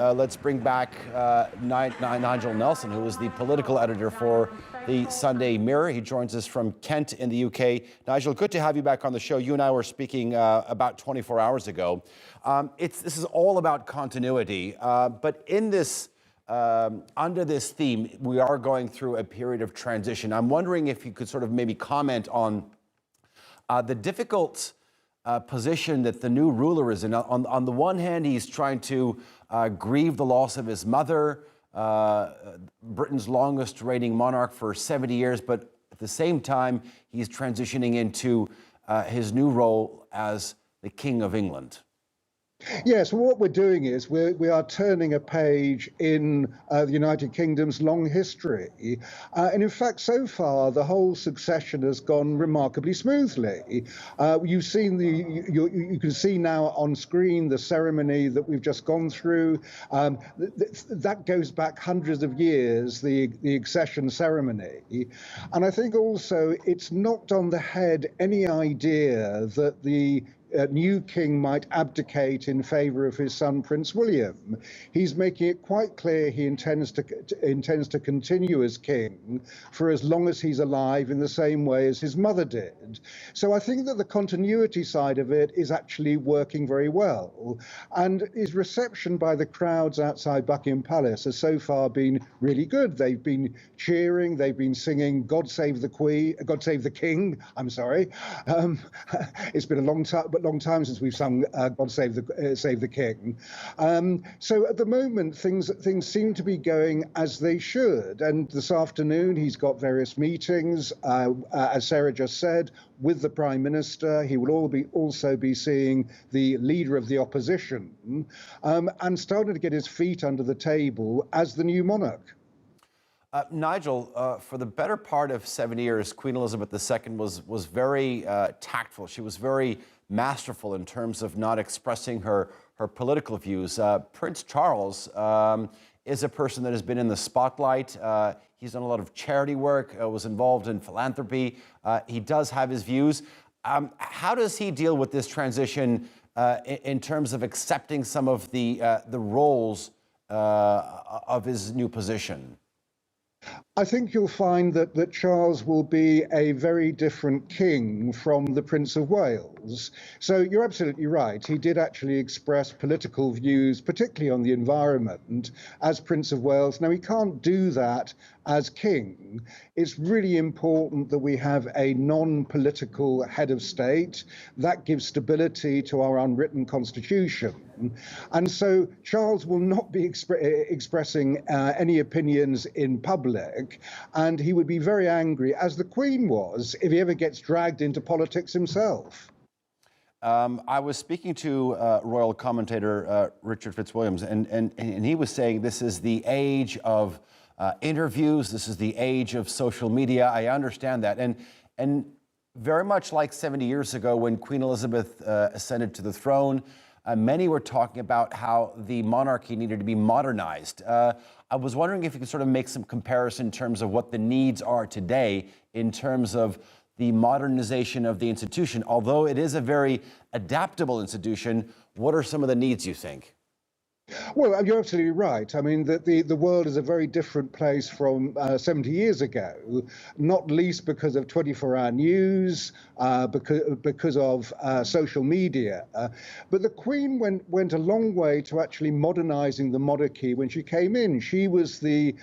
let's bring back Nigel Nelson, who is the political editor for the Sunday Mirror. He joins us from Kent in the UK. Nigel, good to have you back on the show. You and I were speaking about 24 hours ago. This is all about continuity, but in this, under this theme, we are going through a period of transition. I'm wondering if you could sort of maybe comment on the difficult position that the new ruler is in. On the one hand, he's trying to grieve the loss of his mother, Britain's longest reigning monarch for 70 years, but at the same time, he's transitioning into his new role as the King of England. Yes, well, what we're doing is we are turning a page in the United Kingdom's long history. And in fact, so far, the whole succession has gone remarkably smoothly. You've seen you can see now on screen the ceremony that we've just gone through. That goes back hundreds of years, the accession ceremony. And I think also it's knocked on the head any idea that the new king might abdicate in favor of his son Prince William. He's making it quite clear he intends to continue as king for as long as he's alive, in the same way as his mother did. So I think that the continuity side of it is actually working very well, and his reception by the crowds outside Buckingham Palace has so far been really good. They've been cheering, they've been singing "God Save the Queen," "God Save the King." I'm sorry, it's been a long time since we've sung "God Save the King." So at the moment, things seem to be going as they should. And this afternoon, he's got various meetings, as Sarah just said, with the Prime Minister. He will also be seeing the leader of the opposition, and starting to get his feet under the table as the new monarch. Nigel, for the better part of 70 years, Queen Elizabeth II was very tactful. She was very masterful in terms of not expressing her political views. Prince Charles is a person that has been in the spotlight. He's done a lot of charity work, was involved in philanthropy. He does have his views. How does he deal with this transition in terms of accepting some of the roles of his new position? I think you'll find that Charles will be a very different king from the Prince of Wales. So you're absolutely right. He did actually express political views, particularly on the environment, as Prince of Wales. Now, he can't do that as king. It's really important that we have a non-political head of state. That gives stability to our unwritten constitution. And so Charles will not be expressing any opinions in public, and he would be very angry, as the Queen was, if he ever gets dragged into politics himself. I was speaking to royal commentator Richard Fitzwilliams, and he was saying this is the age of interviews, this is the age of social media. I understand that. And very much like 70 years ago when Queen Elizabeth ascended to the throne, many were talking about how the monarchy needed to be modernized. I was wondering if you could sort of make some comparison in terms of what the needs are today in terms of the modernization of the institution. Although it is a very adaptable institution, what are some of the needs, you think? Well, you're absolutely right. I mean, the world is a very different place from 70 years ago, not least because of 24-hour news, because of social media. But the Queen went a long way to actually modernizing the monarchy when she came in. She was the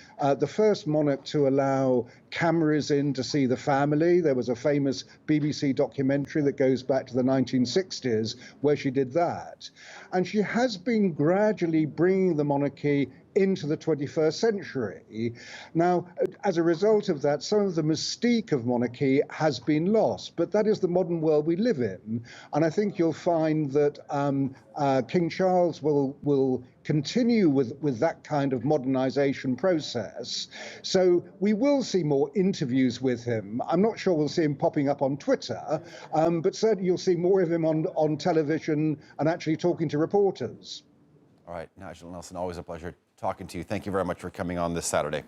first monarch to allow cameras in to see the family. There was a famous BBC documentary that goes back to the 1960s where she did that. And she has been gradually bringing the monarchy into the 21st century. Now, as a result of that, some of the mystique of monarchy has been lost, but that is the modern world we live in. And I think you'll find that King Charles will continue with that kind of modernization process. So we will see more interviews with him. I'm not sure we'll see him popping up on Twitter, but certainly you'll see more of him on television and actually talking to reporters. All right, Nigel Nelson, always a pleasure talking to you. Thank you very much for coming on this Saturday.